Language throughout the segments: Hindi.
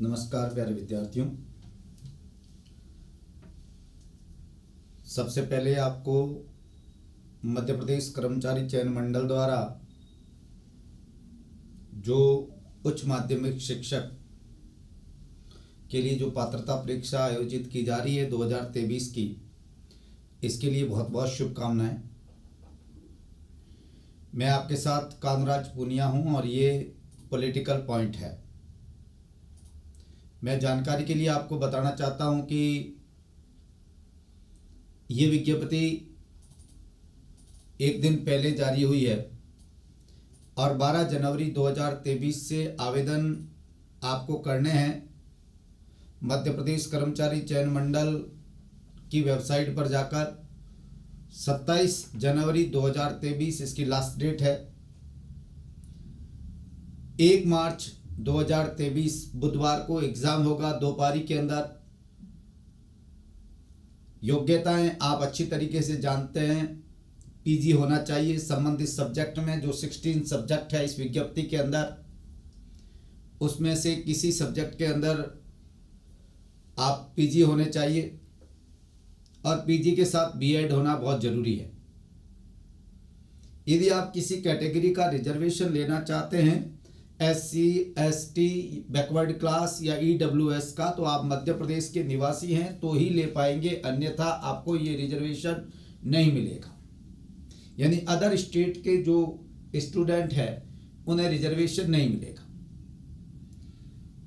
नमस्कार प्यारे विद्यार्थियों। सबसे पहले आपको मध्य प्रदेश कर्मचारी चयन मंडल द्वारा जो उच्च माध्यमिक शिक्षक के लिए जो पात्रता परीक्षा आयोजित की जा रही है 2023 की, इसके लिए बहुत बहुत शुभकामनाएं। मैं आपके साथ कानराज पूनिया हूं और ये पॉलिटिकल पॉइंट है। मैं जानकारी के लिए आपको बताना चाहता हूं कि ये विज्ञप्ति एक दिन पहले जारी हुई है और 12 जनवरी 2023 से आवेदन आपको करने हैं। मध्य प्रदेश कर्मचारी चयन मंडल की वेबसाइट पर जाकर 27 जनवरी 2023 इसकी लास्ट डेट है। 1 मार्च 2023 बुधवार को एग्जाम होगा 2 पारी के अंदर। योग्यताएं आप अच्छी तरीके से जानते हैं, पीजी होना चाहिए संबंधित सब्जेक्ट में। जो 16 सब्जेक्ट है इस विज्ञप्ति के अंदर, उसमें से किसी सब्जेक्ट के अंदर आप पीजी होने चाहिए और पीजी के साथ बीएड होना बहुत ज़रूरी है। यदि आप किसी कैटेगरी का रिजर्वेशन लेना चाहते हैं, SC, ST, बैकवर्ड क्लास या EWS का, तो आप मध्य प्रदेश के निवासी हैं तो ही ले पाएंगे, अन्यथा आपको ये रिजर्वेशन नहीं मिलेगा। यानी अदर स्टेट के जो स्टूडेंट हैं उन्हें रिजर्वेशन नहीं मिलेगा।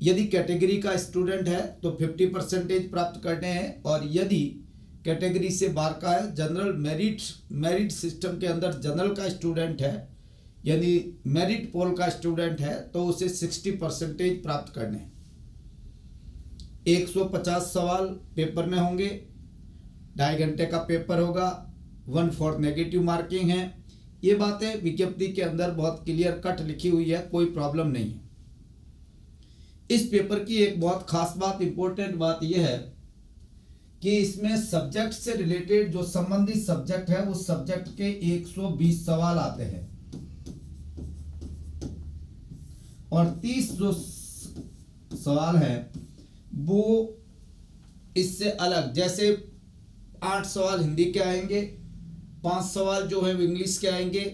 यदि कैटेगरी का स्टूडेंट है तो 50% प्राप्त करने हैं, और यदि कैटेगरी से बाहर का है, जनरल मेरिट सिस्टम के अंदर जनरल का स्टूडेंट है यानी मेरिट पोल का स्टूडेंट है, तो उसे 60% प्राप्त करने हैं। 150 सवाल पेपर में होंगे, 2.5 घंटे का पेपर होगा, 1/4 नेगेटिव मार्किंग है। ये बातें विज्ञप्ति के अंदर बहुत क्लियर कट लिखी हुई है, कोई प्रॉब्लम नहीं है। इस पेपर की एक बहुत खास बात, इंपॉर्टेंट बात यह है कि इसमें सब्जेक्ट से रिलेटेड जो संबंधित सब्जेक्ट है उस सब्जेक्ट के 120 सवाल आते हैं और 30 जो सवाल हैं वो इससे अलग, जैसे 8 सवाल हिंदी के आएंगे, 5 सवाल जो है इंग्लिश के आएंगे,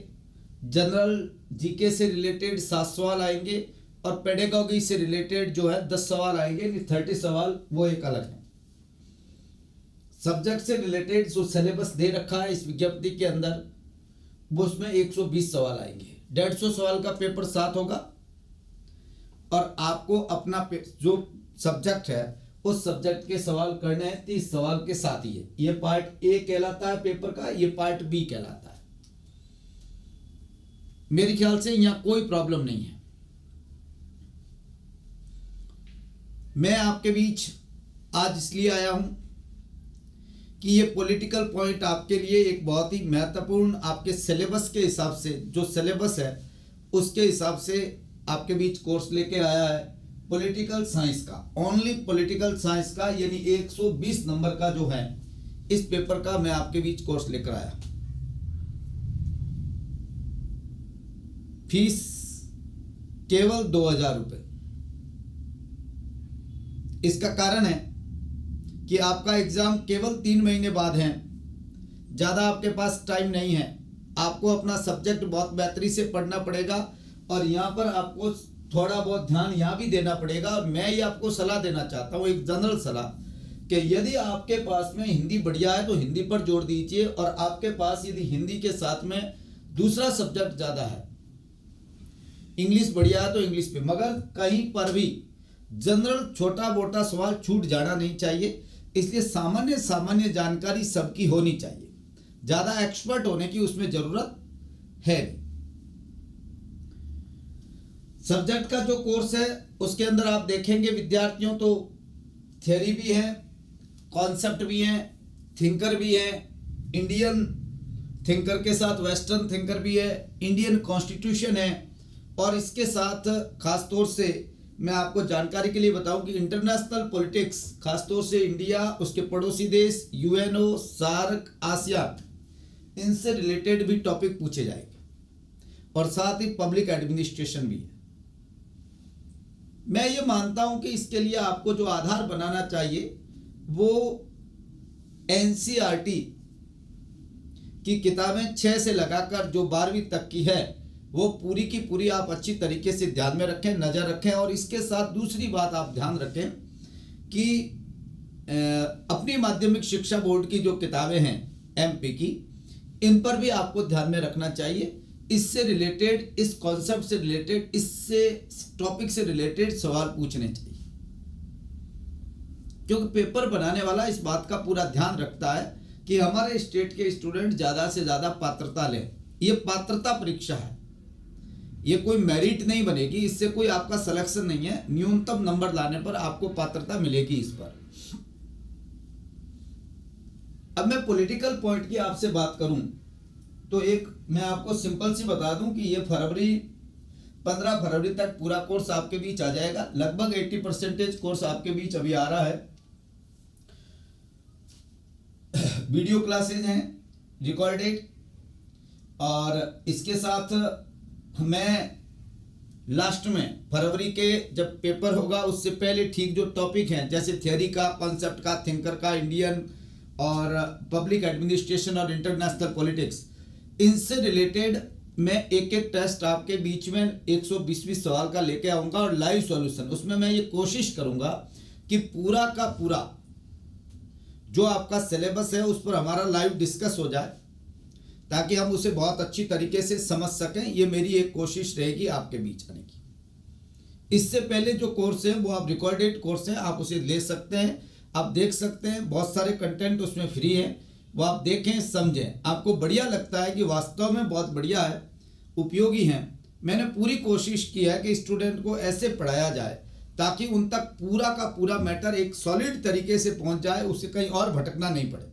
जनरल जीके से रिलेटेड 7 सवाल आएंगे और पेडागॉजी से रिलेटेड जो है 10 सवाल आएंगे। 30 सवाल वो एक अलग है। सब्जेक्ट से रिलेटेड जो सिलेबस दे रखा है इस विज्ञप्ति के अंदर, वो उसमें 120 सवाल आएंगे। 150 सवाल का पेपर 7 होगा और आपको अपना जो सब्जेक्ट है उस सब्जेक्ट के सवाल करने हैं 30 सवाल के साथ ही है। ये पार्ट ए कहलाता है पेपर का, ये पार्ट बी कहलाता है। मेरे ख्याल से यहाँ कोई प्रॉब्लम नहीं है। मैं आपके बीच आज इसलिए आया हूं कि ये पॉलिटिकल पॉइंट आपके लिए एक बहुत ही महत्वपूर्ण, आपके सिलेबस के हिसाब से, जो सिलेबस है उसके हिसाब से आपके बीच कोर्स लेके आया है पॉलिटिकल साइंस का, ओनली पॉलिटिकल साइंस का, यानी 120 नंबर का जो है इस पेपर का मैं आपके बीच कोर्स लेकर आया। फीस केवल 2000 रुपये। इसका कारण है कि आपका एग्जाम केवल 3 महीने बाद है, ज़्यादा आपके पास टाइम नहीं है। आपको अपना सब्जेक्ट बहुत बेहतरी से पढ़ना पड़ेगा और यहाँ पर आपको थोड़ा बहुत ध्यान यहाँ भी देना पड़ेगा। और मैं ये आपको सलाह देना चाहता हूँ, एक जनरल सलाह, कि यदि आपके पास में हिंदी बढ़िया है तो हिंदी पर जोर दीजिए, और आपके पास यदि हिंदी के साथ में दूसरा सब्जेक्ट ज़्यादा है, इंग्लिश बढ़िया है तो इंग्लिश पे, मगर कहीं पर भी जनरल छोटा मोटा सवाल छूट जाना नहीं चाहिए। इसलिए सामान्य जानकारी सबकी होनी चाहिए, ज़्यादा एक्सपर्ट होने की उसमें ज़रूरत है नहीं। सब्जेक्ट का जो कोर्स है उसके अंदर आप देखेंगे विद्यार्थियों, तो थ्योरी भी है, कॉन्सेप्ट भी है, थिंकर भी है, इंडियन थिंकर के साथ वेस्टर्न थिंकर भी है, इंडियन कॉन्स्टिट्यूशन है, और इसके साथ खास तौर से मैं आपको जानकारी के लिए बताऊं कि इंटरनेशनल पॉलिटिक्स, खासतौर से इंडिया, उसके पड़ोसी देश, यूएनओ, सार्क, आसियान, इनसे रिलेटेड भी टॉपिक पूछे जाएंगे, और साथ ही पब्लिक एडमिनिस्ट्रेशन भी है। मैं ये मानता हूं कि इसके लिए आपको जो आधार बनाना चाहिए वो एनसीईआरटी की किताबें 6 से लगाकर जो 12वीं तक की है वो पूरी की पूरी आप अच्छी तरीके से ध्यान में रखें, नज़र रखें। और इसके साथ दूसरी बात आप ध्यान रखें कि अपनी माध्यमिक शिक्षा बोर्ड की जो किताबें हैं एमपी की, इन पर भी आपको ध्यान में रखना चाहिए। इससे रिलेटेड, इस कॉन्सेप्ट से रिलेटेड, इससे टॉपिक से रिलेटेड सवाल पूछने चाहिए, क्योंकि पेपर बनाने वाला इस बात का पूरा ध्यान रखता है कि हमारे स्टेट के स्टूडेंट ज़्यादा से ज़्यादा पात्रता लें। ये पात्रता परीक्षा है, ये कोई मेरिट नहीं बनेगी, इससे कोई आपका सिलेक्शन नहीं है। न्यूनतम नंबर लाने पर आपको पात्रता मिलेगी इस पर। अब मैं पॉलिटिकल पॉइंट की आपसे बात करूं तो एक मैं आपको सिंपल सी बता दूं कि ये 15 फरवरी तक पूरा कोर्स आपके बीच आ जाएगा। लगभग 80% कोर्स आपके बीच अभी आ रहा है। वीडियो क्लासेज हैं रिकॉर्डेड, और इसके साथ मैं लास्ट में फरवरी के जब पेपर होगा उससे पहले ठीक जो टॉपिक हैं, जैसे थियोरी का, कॉन्सेप्ट का, थिंकर का, इंडियन और पब्लिक एडमिनिस्ट्रेशन और इंटरनेशनल पॉलिटिक्स, इनसे रिलेटेड मैं एक एक टेस्ट आपके बीच में 120 सवाल का लेके आऊँगा और लाइव सॉल्यूशन। उसमें मैं ये कोशिश करूँगा कि पूरा का पूरा जो आपका सिलेबस है उस पर हमारा लाइव डिस्कस हो जाए, ताकि हम उसे बहुत अच्छी तरीके से समझ सकें। ये मेरी एक कोशिश रहेगी आपके बीच आने की। इससे पहले जो कोर्स है वो आप रिकॉर्डेड कोर्स है, आप उसे ले सकते हैं, आप देख सकते हैं। बहुत सारे कंटेंट उसमें फ्री है, वो आप देखें, समझें। आपको बढ़िया लगता है कि वास्तव में बहुत बढ़िया है, उपयोगी है। मैंने पूरी कोशिश की है कि स्टूडेंट को ऐसे पढ़ाया जाए ताकि उन तक पूरा का पूरा मैटर एक सॉलिड तरीके से पहुंच जाए, उसे कहीं और भटकना नहीं पड़े।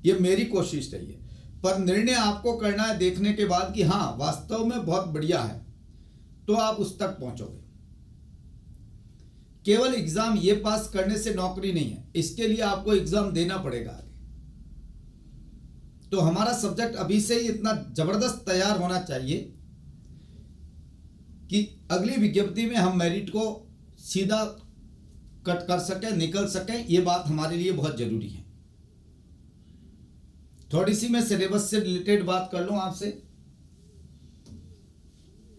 ये मेरी कोशिश रही है, पर निर्णय आपको करना है देखने के बाद कि हाँ वास्तव में बहुत बढ़िया है, तो आप उस तक पहुंचोगे। केवल एग्जाम ये पास करने से नौकरी नहीं है, इसके लिए आपको एग्जाम देना पड़ेगा आगे। तो हमारा सब्जेक्ट अभी से ही इतना जबरदस्त तैयार होना चाहिए कि अगली विज्ञप्ति में हम मेरिट को सीधा कट कर सकें, निकल सकें। ये बात हमारे लिए बहुत जरूरी है। थोड़ी सी मैं सिलेबस से रिलेटेड बात कर लूं आपसे।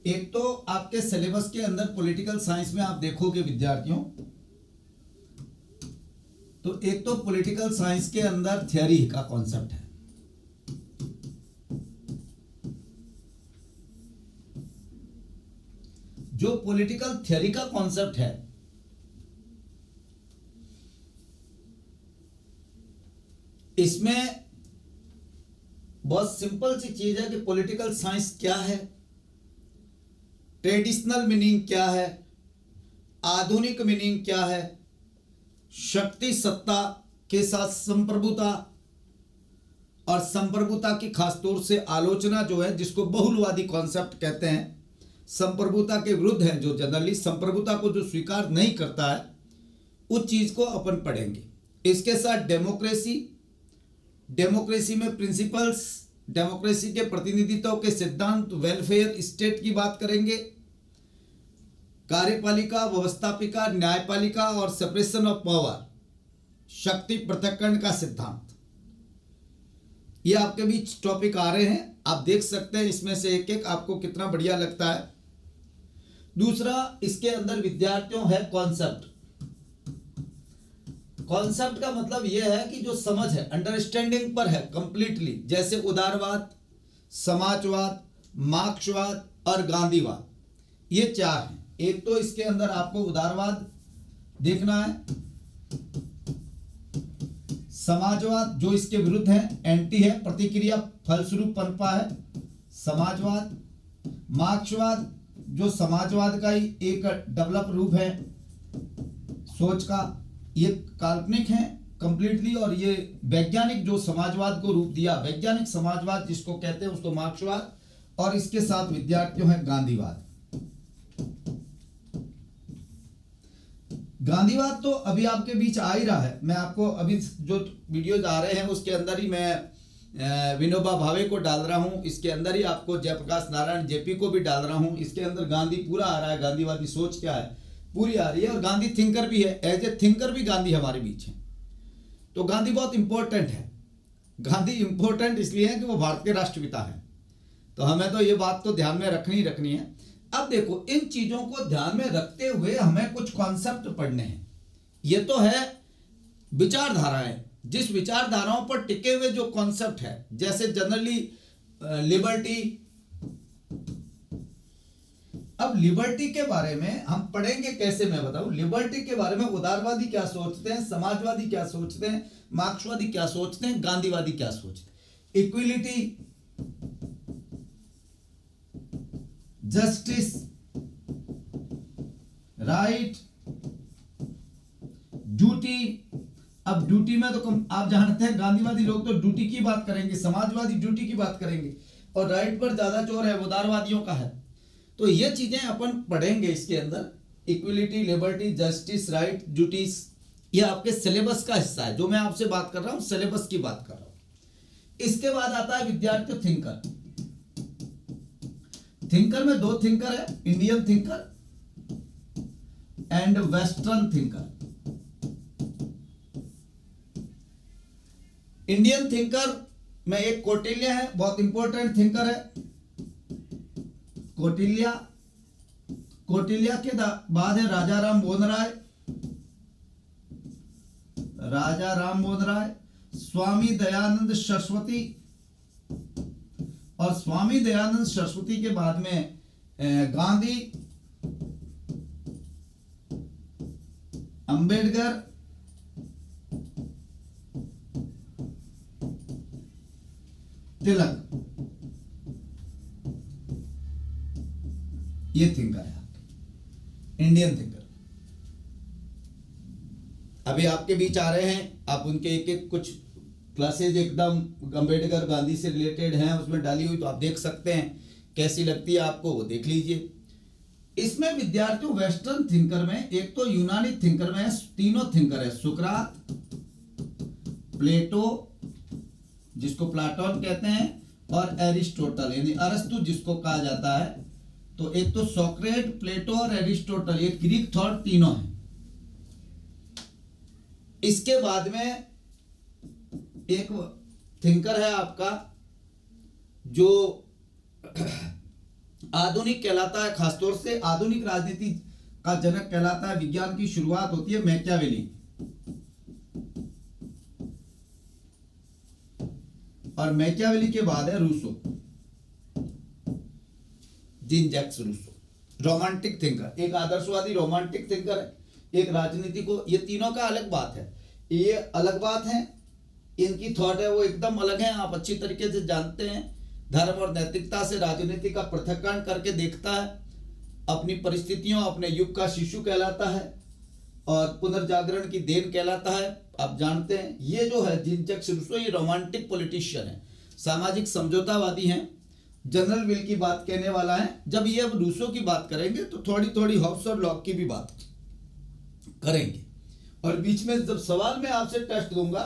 एक तो आपके सिलेबस के अंदर पॉलिटिकल साइंस में आप देखोगे विद्यार्थियों, तो एक तो पॉलिटिकल साइंस के अंदर थ्योरी का कॉन्सेप्ट है। जो पॉलिटिकल थ्योरी का कॉन्सेप्ट है, इसमें बहुत सिंपल सी चीज है कि पॉलिटिकल साइंस क्या है, ट्रेडिशनल मीनिंग क्या है, आधुनिक मीनिंग क्या है, शक्ति सत्ता के साथ संप्रभुता और संप्रभुता की खासतौर से आलोचना जो है, जिसको बहुलवादी कॉन्सेप्ट कहते हैं, संप्रभुता के विरुद्ध है, जो जनरली संप्रभुता को जो स्वीकार नहीं करता है, उस चीज को अपन पढ़ेंगे। इसके साथ डेमोक्रेसी, डेमोक्रेसी में प्रिंसिपल्स, डेमोक्रेसी के प्रतिनिधित्व के सिद्धांत, वेलफेयर स्टेट की बात करेंगे, कार्यपालिका, व्यवस्थापिका, न्यायपालिका और सेपरेशन ऑफ पावर, शक्ति पृथक्करण का सिद्धांत, ये आपके बीच टॉपिक आ रहे हैं। आप देख सकते हैं इसमें से एक एक आपको कितना बढ़िया लगता है। दूसरा, इसके अंदर विद्यार्थियों है कॉन्सेप्ट। कॉन्सेप्ट का मतलब यह है कि जो समझ है, अंडरस्टैंडिंग पर है कंप्लीटली। जैसे उदारवाद, समाजवाद, मार्क्सवाद और गांधीवाद, ये चार हैं। एक तो इसके अंदर आपको उदारवाद देखना है, समाजवाद जो इसके विरुद्ध है, एंटी है, प्रतिक्रिया फलस्वरूप पनपा है समाजवाद, मार्क्सवाद जो समाजवाद का ही एक डेवलप रूप है सोच का, ये काल्पनिक है कंप्लीटली, और ये वैज्ञानिक जो समाजवाद को रूप दिया, वैज्ञानिक समाजवाद जिसको कहते हैं, उसको मार्क्सवाद, और इसके साथ विद्यार्थियों है गांधीवाद। गांधीवाद तो अभी आपके बीच आ ही रहा है। मैं आपको अभी जो वीडियोज आ रहे हैं उसके अंदर ही मैं विनोबा भावे को डाल रहा हूँ, इसके अंदर ही आपको जयप्रकाश नारायण जेपी को भी डाल रहा हूँ, इसके अंदर गांधी पूरा आ रहा है, गांधीवादी सोच क्या है पूरी आ रही है, और गांधी थिंकर भी है, एज ए थिंकर भी गांधी हमारे बीच है। तो गांधी बहुत इंपॉर्टेंट है। गांधी इंपॉर्टेंट इसलिए है कि वो भारत के राष्ट्रपिता हैं, तो हमें तो ये बात तो ध्यान में रखनी है। अब देखो, इन चीजों को ध्यान में रखते हुए हमें कुछ कॉन्सेप्ट पढ़ने हैं। ये तो है विचारधाराएं, जिस विचारधाराओं पर टिके हुए जो कॉन्सेप्ट है, जैसे जनरली लिबर्टी। अब लिबर्टी के बारे में हम पढ़ेंगे कैसे, मैं बताऊं। लिबर्टी के बारे में उदारवादी क्या सोचते हैं, समाजवादी क्या सोचते हैं, मार्क्सवादी क्या सोचते हैं, गांधीवादी क्या सोचते हैं। Equality, justice, right, duty. अब ड्यूटी में तो आप जानते हैं गांधीवादी लोग तो ड्यूटी की बात करेंगे, समाजवादी ड्यूटी की बात करेंगे, और राइट पर ज्यादा जोर है उदारवादियों का है। तो ये चीजें अपन पढ़ेंगे इसके अंदर, equality, liberty, justice, right, duties. ये आपके सिलेबस का हिस्सा है, जो मैं आपसे बात कर रहा हूं सिलेबस की बात कर रहा हूं। इसके बाद आता है विद्यार्थी थिंकर। थिंकर में दो थिंकर है, Indian thinker and western thinker. Indian thinker में एक कौटिल्य है, बहुत इंपॉर्टेंट थिंकर है कौटिल्य। कौटिल्य के बाद है राजा राम मोहन राय, राजा राम मोहन राय, स्वामी दयानंद सरस्वती, और स्वामी दयानंद सरस्वती के बाद में गांधी, अंबेडकर, तिलक। ये थिंकर है आपके इंडियन थिंकर। अभी आपके बीच आ रहे हैं, आप उनके एक एक कुछ क्लासेज एकदम अंबेडकर गांधी से रिलेटेड हैं उसमें डाली हुई, तो आप देख सकते हैं कैसी लगती है आपको, वो देख लीजिए। इसमें विद्यार्थियों वेस्टर्न थिंकर में एक तो यूनानी थिंकर में तीनों थिंकर है, सुकरात, प्लेटो जिसको प्लाटोन कहते हैं, और एरिस्टोटल यानी अरस्तु जिसको कहा जाता है। तो एक तो सोक्रेट, प्लेटो और एरिस्टोटल, ये ग्रीक थॉट तीनों हैं। इसके बाद में एक थिंकर है आपका जो आधुनिक कहलाता है, खासतौर से आधुनिक राजनीति का जनक कहलाता है। विज्ञान की शुरुआत होती है मैकियावेली, और मैकियावेली के बाद है Rousseau, Jean Jacques Rousseau. Romantic thinker, एक आदर्शवादी रोमांटिक थिंकर है, एक राजनीति को, ये तीनों का अलग बात है, ये अलग बात है, इनकी थॉट है वो एकदम अलग है। आप अच्छी तरीके से जानते हैं, धर्म और नैतिकता से राजनीति का पृथक्करण करके देखता है, अपनी परिस्थितियों, अपने युग का शिशु कहलाता है, और पुनर्जागरण की देन कहलाता है। आप जानते हैं ये जो है जीन जैक्स रूसो, ये रोमांटिक पॉलिटिशियन है, सामाजिक समझौतावादी हैं, जनरल विल की बात कहने वाला है। जब ये अब रूसो की बात करेंगे तो थोड़ी थोड़ी हॉब्स और लॉक की भी बात करेंगे, और बीच में जब सवाल मैं आपसे टेस्ट दूंगा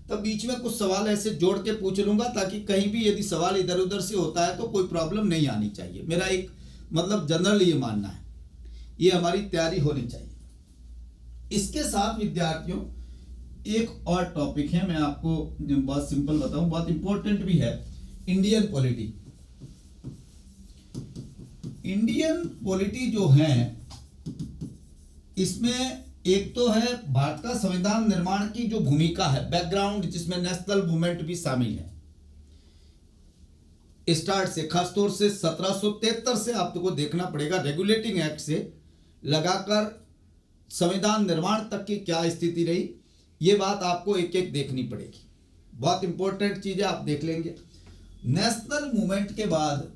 तब बीच में कुछ सवाल ऐसे जोड़ के पूछ लूंगा, ताकि कहीं भी यदि सवाल इधर उधर से होता है तो कोई प्रॉब्लम नहीं आनी चाहिए। मेरा एक मतलब जनरल ये मानना है, ये हमारी तैयारी होनी चाहिए। इसके साथ विद्यार्थियों एक और टॉपिक है, मैं आपको बहुत सिंपल बताऊं, बहुत इंपॉर्टेंट भी है, इंडियन पॉलिटी। इंडियन पॉलिटी जो है इसमें एक तो है भारत का संविधान निर्माण की जो भूमिका है, बैकग्राउंड, जिसमें नेशनल मूवमेंट भी शामिल है। स्टार्ट से खासतौर से 1773 से आपको देखना पड़ेगा, रेगुलेटिंग एक्ट से लगाकर संविधान निर्माण तक की क्या स्थिति रही, ये बात आपको एक एक देखनी पड़ेगी। बहुत इंपॉर्टेंट चीजें आप देख लेंगे। नेशनल मूवमेंट के बाद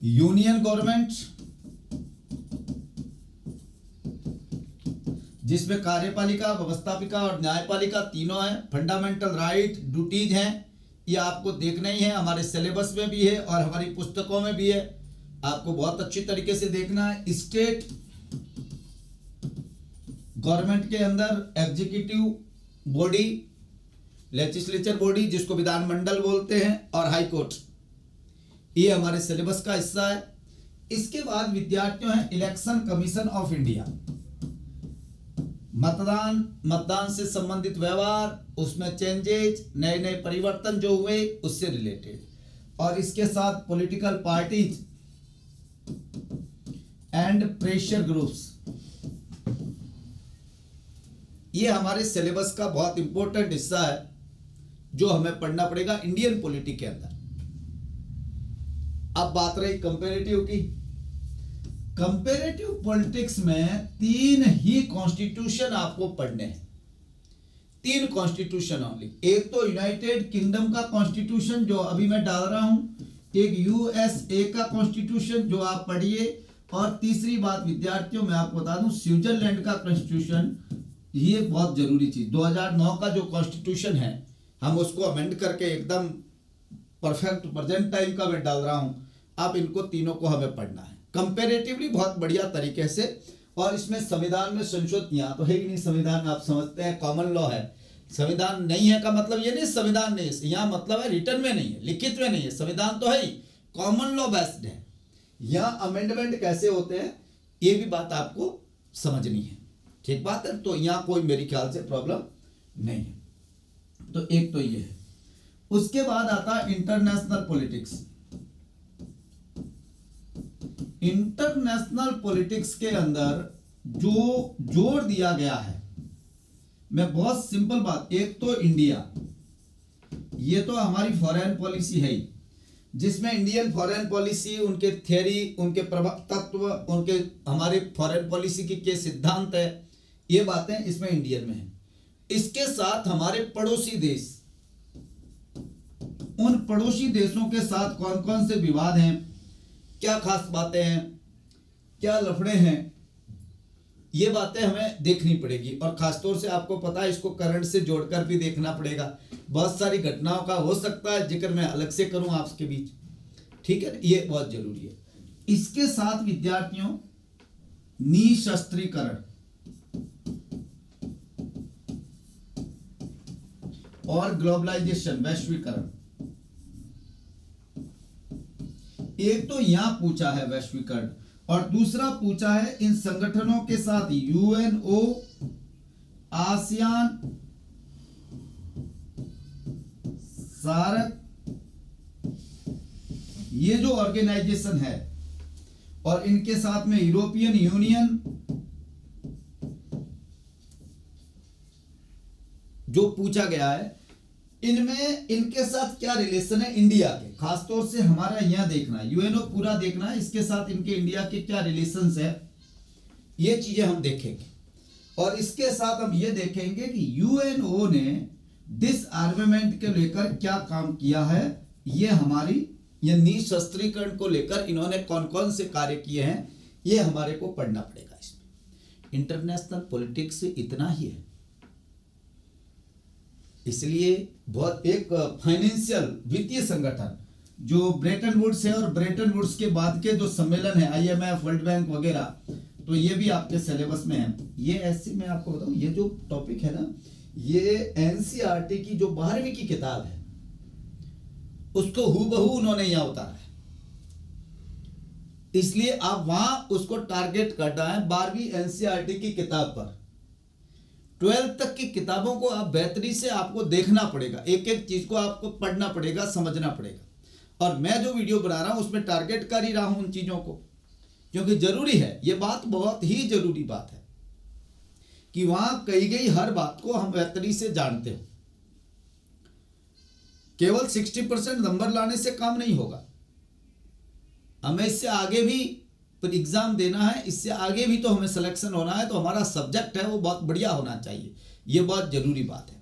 यूनियन गवर्नमेंट, जिसमें कार्यपालिका, व्यवस्थापिका और न्यायपालिका तीनों है। फंडामेंटल राइट, ड्यूटीज हैं, ये आपको देखना ही है, हमारे सिलेबस में भी है और हमारी पुस्तकों में भी है, आपको बहुत अच्छी तरीके से देखना है। स्टेट गवर्नमेंट के अंदर एग्जीक्यूटिव बॉडी, लेजिस्लेचर बॉडी जिसको विधानमंडल बोलते हैं, और हाई कोर्ट, ये हमारे सिलेबस का हिस्सा है। इसके बाद विद्यार्थियों हैं इलेक्शन कमीशन ऑफ इंडिया, मतदान से संबंधित व्यवहार, उसमें चेंजेज, नए नए परिवर्तन जो हुए उससे रिलेटेड, और इसके साथ political parties and pressure groups. ये हमारे सिलेबस का बहुत इंपॉर्टेंट हिस्सा है जो हमें पढ़ना पड़ेगा इंडियन पॉलिटी के अंदर। अब बात रही कंपैरेटिव की। कंपैरेटिव पॉलिटिक्स में 3 ही कॉन्स्टिट्यूशन आपको पढ़ने हैं, 3 कॉन्स्टिट्यूशन ओनली। एक तो यूनाइटेड किंगडम का कॉन्स्टिट्यूशन जो अभी मैं डाल रहा हूं, एक यूएसए का कॉन्स्टिट्यूशन जो आप पढ़िए, और तीसरी बात विद्यार्थियों मैं आपको बता दूं स्विट्जरलैंड का कॉन्स्टिट्यूशन, ये बहुत जरूरी चीज। 2009 का जो कॉन्स्टिट्यूशन है हम उसको अमेंड करके एकदम परफेक्ट प्रेजेंट टाइम का मैं डाल रहा हूं। आप इनको तीनों को हमें पढ़ना है कंपैरेटिवली बहुत बढ़िया तरीके से। और इसमें संविधान में संशोधन यहाँ तो है ही नहीं, संविधान आप समझते हैं कॉमन लॉ है। संविधान नहीं है का मतलब ये नहीं संविधान नहीं है, यहाँ मतलब है रिटर्न में नहीं है, लिखित में नहीं है, संविधान तो है ही, कॉमन लॉ बेस्ड है। यहाँ अमेंडमेंट कैसे होते हैं ये भी बात आपको समझनी है, ठीक बात है। तो यहाँ कोई मेरे ख्याल से प्रॉब्लम नहीं है। तो एक तो ये है। उसके बाद आता है इंटरनेशनल पॉलिटिक्स। इंटरनेशनल पॉलिटिक्स के अंदर जो जोड़ दिया गया है, मैं बहुत सिंपल बात, एक तो इंडिया, ये तो हमारी फॉरेन पॉलिसी है ही, जिसमें इंडियन फॉरेन पॉलिसी, उनके थ्योरी, उनके तत्व, उनके हमारे फॉरेन पॉलिसी के सिद्धांत है, ये बातें इसमें इंडियन में है। इसके साथ हमारे पड़ोसी देश, उन पड़ोसी देशों के साथ कौन कौन से विवाद हैं, क्या खास बातें हैं, क्या लफड़े हैं, ये बातें हमें देखनी पड़ेगी। और खासतौर से आपको पता है इसको करंट से जोड़कर भी देखना पड़ेगा। बहुत सारी घटनाओं का हो सकता है जिक्र मैं अलग से करूं आपके बीच, ठीक है, ये बहुत जरूरी है। इसके साथ विद्यार्थियों निशस्त्रीकरण और ग्लोबलाइजेशन, वैश्वीकरण, एक तो यहां पूछा है वैश्वीकरण, और दूसरा पूछा है इन संगठनों के साथ यूएनओ, आसियान, सार्क, ये जो ऑर्गेनाइजेशन है, और इनके साथ में यूरोपियन यूनियन, जो पूछा गया है, इनमें इनके साथ क्या रिलेशन है इंडिया के, खासतौर से हमारा यहां देखना है, यूएनओ पूरा देखना है, इसके साथ इनके इंडिया के क्या रिलेशंस है, ये चीजें हम देखेंगे। और इसके साथ हम ये देखेंगे कि यूएनओ ने डिसआर्मेमेंट के लेकर क्या काम किया है, ये हमारी ये निशस्त्रीकरण को लेकर इन्होंने कौन कौन से कार्य किए हैं, ये हमारे को पढ़ना पड़ेगा। इसमें इंटरनेशनल पॉलिटिक्स इतना ही है, इसलिए बहुत एक फाइनेंशियल वित्तीय संगठन जो ब्रेटन वुड्स है, और ब्रेटन वुड्स के बाद के जो सम्मेलन है आईएमएफ, वर्ल्ड बैंक वगैरह, तो ये भी आपके सिलेबस में है। ये ऐसे मैं आपको बताऊं, ये जो टॉपिक है ना, ये एनसीईआरटी की जो 12वीं की किताब है उसको हूबहू उन्होंने यहां उतारा है, इसलिए आप वहां उसको टारगेट करना है 12वीं एनसीईआरटी की किताब पर। 12th तक की किताबों को आप बेहतरी से आपको देखना पड़ेगा, एक एक चीज को आपको पढ़ना पड़ेगा, समझना पड़ेगा। और मैं जो वीडियो बना रहा हूं उसमें टारगेट कर ही रहा हूं उन चीजों को, क्योंकि जरूरी है, ये बात बहुत ही जरूरी बात है कि वहां कही गई हर बात को हम बेहतरी से जानते हो। केवल 60% नंबर लाने से काम नहीं होगा, हमें इससे आगे भी एग्जाम देना है, इससे आगे भी तो हमें सिलेक्शन होना है, तो हमारा सब्जेक्ट है वो बहुत बढ़िया होना चाहिए, ये बहुत जरूरी बात है।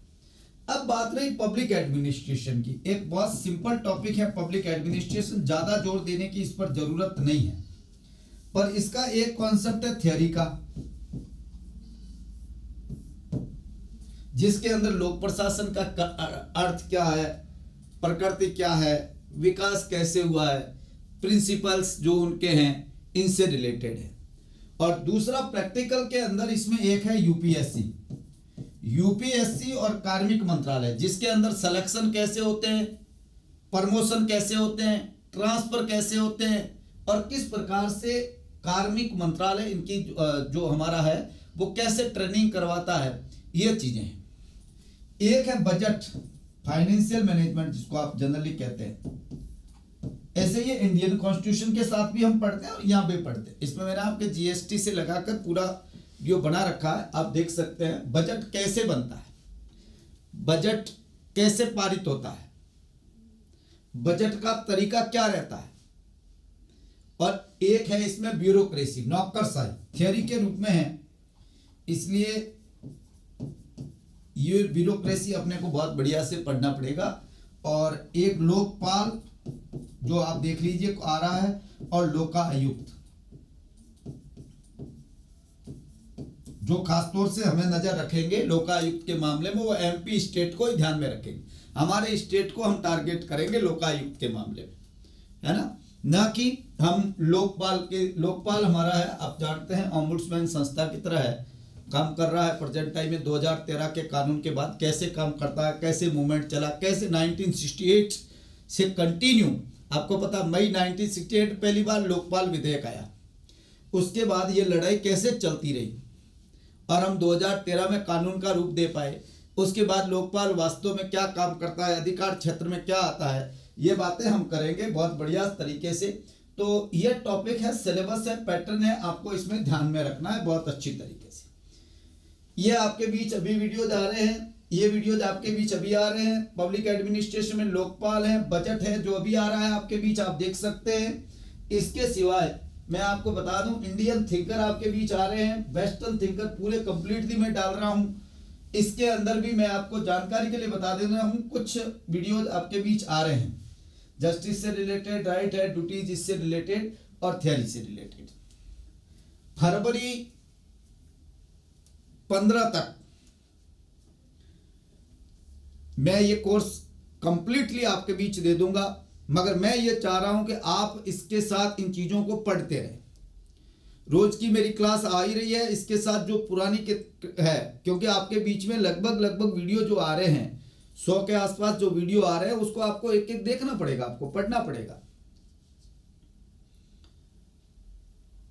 अब बात रही पब्लिक एडमिनिस्ट्रेशन की, एक बहुत सिंपल टॉपिक है पब्लिक एडमिनिस्ट्रेशन, ज्यादा जोर देने की इस पर जरूरत नहीं है, पर इसका एक कॉन्सेप्ट है थ्योरी का, जिसके अंदर लोक प्रशासन का अर्थ क्या है, प्रकृति क्या है, विकास कैसे हुआ है, प्रिंसिपल्स जो उनके हैं इनसे रिलेटेड है। और दूसरा प्रैक्टिकल के अंदर इसमें एक है यूपीएससी और कार्मिक मंत्रालय, जिसके अंदर सिलेक्शन कैसे होते हैं, प्रमोशन कैसे होते हैं, ट्रांसफर कैसे होते हैं और किस प्रकार से कार्मिक मंत्रालय इनकी जो हमारा है वो कैसे ट्रेनिंग करवाता है, ये चीजें हैं। एक है बजट, फाइनेंशियल मैनेजमेंट जिसको आप जनरली कहते हैं। ऐसे ये इंडियन कॉन्स्टिट्यूशन के साथ भी हम पढ़ते हैं और यहाँ भी पढ़ते हैं। इसमें मैंने आपके जीएसटी से लगाकर पूरा जो बना रखा है आप देख सकते हैं। बजट कैसे बनता है, बजट कैसे पारित होता है, बजट का तरीका क्या रहता है, और एक है इसमें ब्यूरोक्रेसी, नौकरशाही थियोरी के रूप में है, इसलिए ये ब्यूरोक्रेसी अपने को बहुत बढ़िया से पढ़ना पड़ेगा। और एक लोकपाल जो आप देख लीजिए आ रहा है, और लोकायुक्त जो खासतौर से हमें नजर रखेंगे लोकायुक्त के मामले में, वो एमपी स्टेट को ही ध्यान में रखेंगे। हमारे स्टेट को हम टारगेट करेंगे लोकायुक्त के मामले में, है ना कि हम लोकपाल हमारा है, आप जानते हैं ओम्बुड्समैन संस्था की तरह है, काम कर रहा है प्रेजेंट टाइम में। 2013 के कानून के बाद कैसे काम करता है, कैसे मूवमेंट चला, कैसे 1968 से कंटिन्यू, आपको पता मई 1968 पहली बार लोकपाल विधेयक आया, उसके बाद ये लड़ाई कैसे चलती रही और हम 2013 में कानून का रूप दे पाए। उसके बाद लोकपाल वास्तव में क्या काम करता है, अधिकार क्षेत्र में क्या आता है, ये बातें हम करेंगे बहुत बढ़िया तरीके से। तो ये टॉपिक है, सिलेबस है, पैटर्न है, आपको इसमें ध्यान में रखना है बहुत अच्छी तरीके से। ये आपके बीच अभी वीडियोज आ रहे हैं, ये वीडियोज आपके बीच अभी आ रहे हैं। पब्लिक एडमिनिस्ट्रेशन में लोकपाल है, बजट है जो अभी आ रहा है आपके बीच, आप देख सकते हैं। इसके सिवाय मैं आपको बता दूं, इंडियन थिंकर आपके बीच आ रहे हैं, वेस्टर्न थिंकर पूरे कंप्लीटली मैं डाल रहा हूं। इसके अंदर भी मैं आपको जानकारी के लिए बता दे रहा हूं, कुछ वीडियोज आपके बीच आ रहे हैं, जस्टिस से रिलेटेड, राइट है, ड्यूटीज इससे रिलेटेड और थियरी से रिलेटेड। फरवरी 15 तक मैं ये कोर्स कंप्लीटली आपके बीच दे दूंगा, मगर मैं ये चाह रहा हूं कि आप इसके साथ इन चीजों को पढ़ते रहें। रोज की मेरी क्लास आ ही रही है, इसके साथ जो पुरानी है, क्योंकि आपके बीच में लगभग वीडियो जो आ रहे हैं 100 के आसपास जो वीडियो आ रहे हैं, उसको आपको एक एक देखना पड़ेगा, आपको पढ़ना पड़ेगा।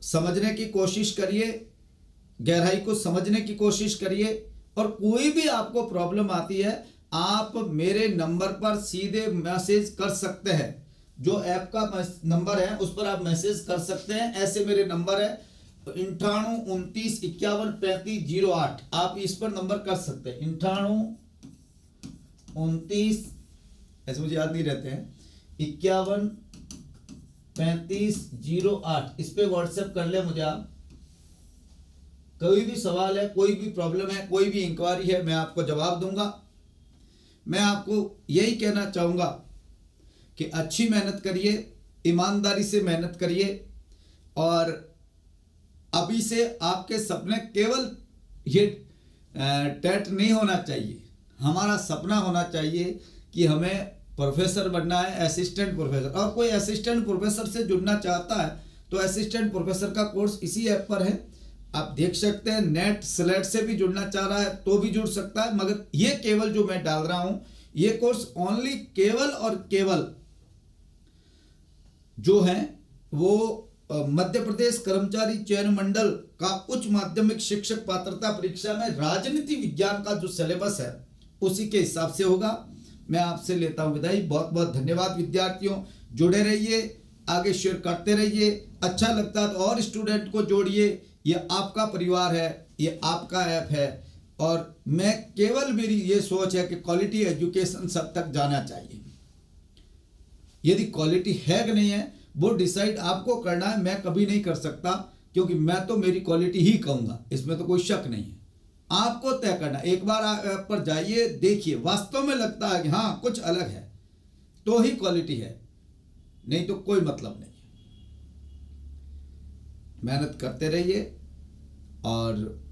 समझने की कोशिश करिए, गहराई को समझने की कोशिश करिए, और कोई भी आपको प्रॉब्लम आती है आप मेरे नंबर पर सीधे मैसेज कर सकते हैं। जो ऐप का नंबर है उस पर आप मैसेज कर सकते हैं। ऐसे मेरे नंबर है 98 29 51 35 08, आप इस पर नंबर कर सकते हैं। 98 29, ऐसे मुझे याद नहीं रहते हैं, 51 35 08, इस पे व्हाट्सएप कर ले मुझे आप। कोई भी सवाल है, कोई भी प्रॉब्लम है, कोई भी इंक्वायरी है, मैं आपको जवाब दूंगा। मैं आपको यही कहना चाहूँगा कि अच्छी मेहनत करिए, ईमानदारी से मेहनत करिए, और अभी से आपके सपने केवल ये टेट नहीं होना चाहिए। हमारा सपना होना चाहिए कि हमें प्रोफेसर बनना है, असिस्टेंट प्रोफेसर। और कोई असिस्टेंट प्रोफेसर से जुड़ना चाहता है तो असिस्टेंट प्रोफेसर का कोर्स इसी ऐप पर है, आप देख सकते हैं। नेट स्लेट से भी जुड़ना चाह रहा है तो भी जुड़ सकता है, मगर ये केवल जो मैं डाल रहा हूं ये कोर्स ओनली केवल और केवल जो है वो मध्य प्रदेश कर्मचारी चयन मंडल का उच्च माध्यमिक शिक्षक पात्रता परीक्षा में राजनीति विज्ञान का जो सिलेबस है उसी के हिसाब से होगा। मैं आपसे लेता हूं विदाई। बहुत बहुत धन्यवाद विद्यार्थियों, जुड़े रहिए, आगे शेयर करते रहिए। अच्छा लगता है तो और स्टूडेंट को जोड़िए। ये आपका परिवार है, ये आपका ऐप है, और मैं केवल मेरी ये सोच है कि क्वालिटी एजुकेशन सब तक जाना चाहिए। यदि क्वालिटी है कि नहीं है वो डिसाइड आपको करना है, मैं कभी नहीं कर सकता, क्योंकि मैं तो मेरी क्वालिटी ही कहूँगा, इसमें तो कोई शक नहीं है। आपको तय करना। एक बार ऐप पर जाइए, देखिए, वास्तव में लगता है कि हाँ कुछ अलग है तो ही क्वालिटी है, नहीं तो कोई मतलब नहीं है। मेहनत करते रहिए, और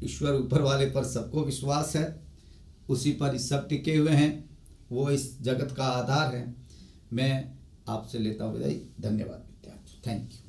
ईश्वर ऊपर वाले पर सबको विश्वास है, उसी पर सब टिके हुए हैं, वो इस जगत का आधार है। मैं आपसे लेता हूँ विदाई। धन्यवाद विद्यार्थी, थैंक यू।